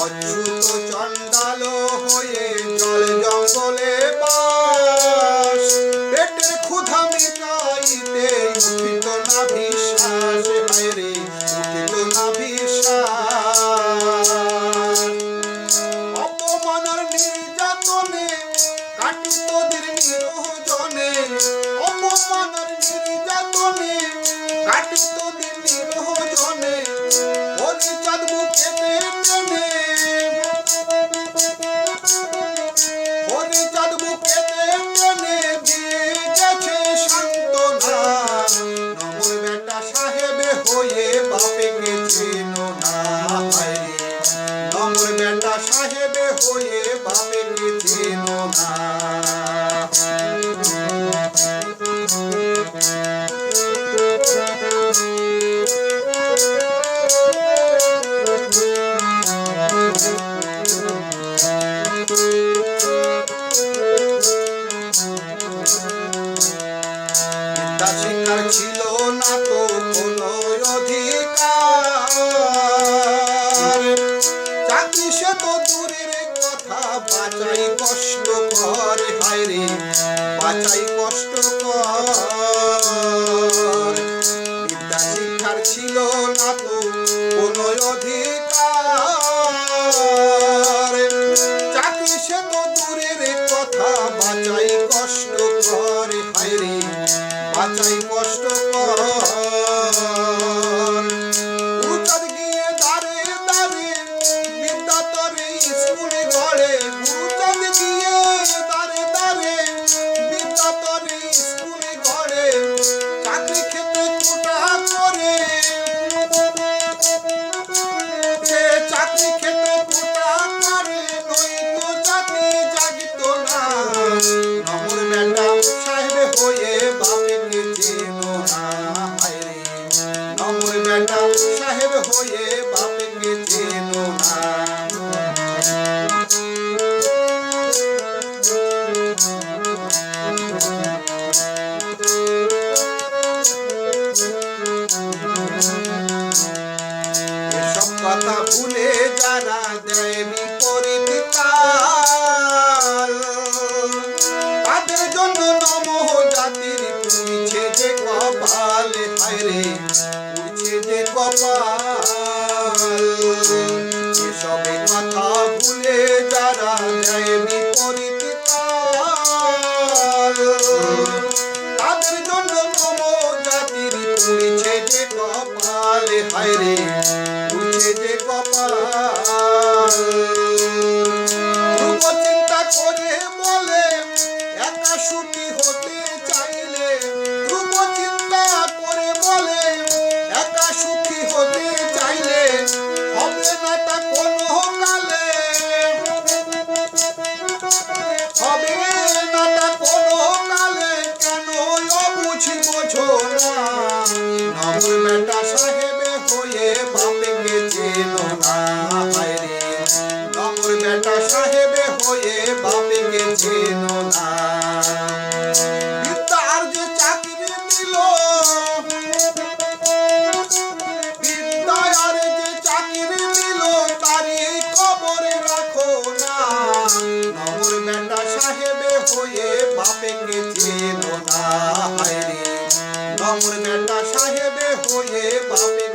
অচ্যুত চণ্ডাল হয়ে জল জঙ্গলে বাস, পেটের ক্ষুধা মিটাইতে উঠিত না বিশ্বাস, হায়রে উঠিত না বিশ্বাস। অপমানের নির্যাতনে কাটিত দিন নিরোজনে, অপমানের নির্যাতনে কাটিত দিন নিরোজনে, হরিচাঁদ বুকেতে টেনে, হরিচাঁদ বুকেতে টেনে দিয়ে গেছে সান্ত্বনা। নমর বেটা সাহেবে হয়ে বাপেকে চেনো না, নমর বেটা সাহেবে হয়ে বাপেকে চেনো না। শিক্ষার ছিল না তো কোনো অধিকার, চাকরি সে তো দূরের কথা, বাঁচাই কষ্ট কর, হায়রে বাঁচাই কষ্ট কর। বিদ্যা শিক্ষার ছিল না তো কোনো অধিকার, চাকরি সে তো দূরের কথা, বাঁচাই কষ্ট কর, হায়রে বাঁচাই কষ্ট কর। গুরুচাঁদ গিয়ে দাঁড়ে দাঁড়ে বিদ্যা তরে স্কুলে গড়ে, গুরুচাঁদ গিয়ে দাঁড়ে দাঁড়ে বিদ্যা তরে স্কুলে গড়ে, চাকরি ক্ষেত্রে কোটা করে, সে চাকরি ক্ষেত্রে কোটা করে, নয়তো জাতি জাগিত না। নমর বেটা সাহেব হয়ে বাপেকে চেনো না, হায়রে নমর বেটা সাহেব হয়ে বাপেকে চেনো না। এসব কথা ভুলে যারা দেয় বিপরীত কাল, তাদের জন্য নমঃ জাতির পুড়ছে যে কপাল, হায়রে পুড়ছে যে কপাল। এসবে কথা ভুলে যারা দেয় বিপরীত কাল, তাদের জন্য নমঃ জাতির পুড়ছে যে কপাল, হায়রে পুড়ছে যে কপাল। ধ্রুব চিন্তা করে বলে একা সুখী হতে চাইলে, ধ্রুব চিন্তা করে বলে একা সুখী হতে চাইলে, হবে না তা কোনো কালে, হবে না তা কোনো কালে, কেন অবুঝি বোঝো না। নমর বেটা সাহেবে হয়ে বাপেকে চেনো না, হায়রে নমর বেটা সাহেবে হয়ে বাপেকে চেনো না। বিদ্যার যে চাকরি দিল, বিদ্যার যে চাকরি দিল, তারই খবর রাখো না। নমর বেটা সাহেবে হয়ে বাপেকে চেনো না, হায়রে নমর বেটা সাহেবে হয়ে বাপেকে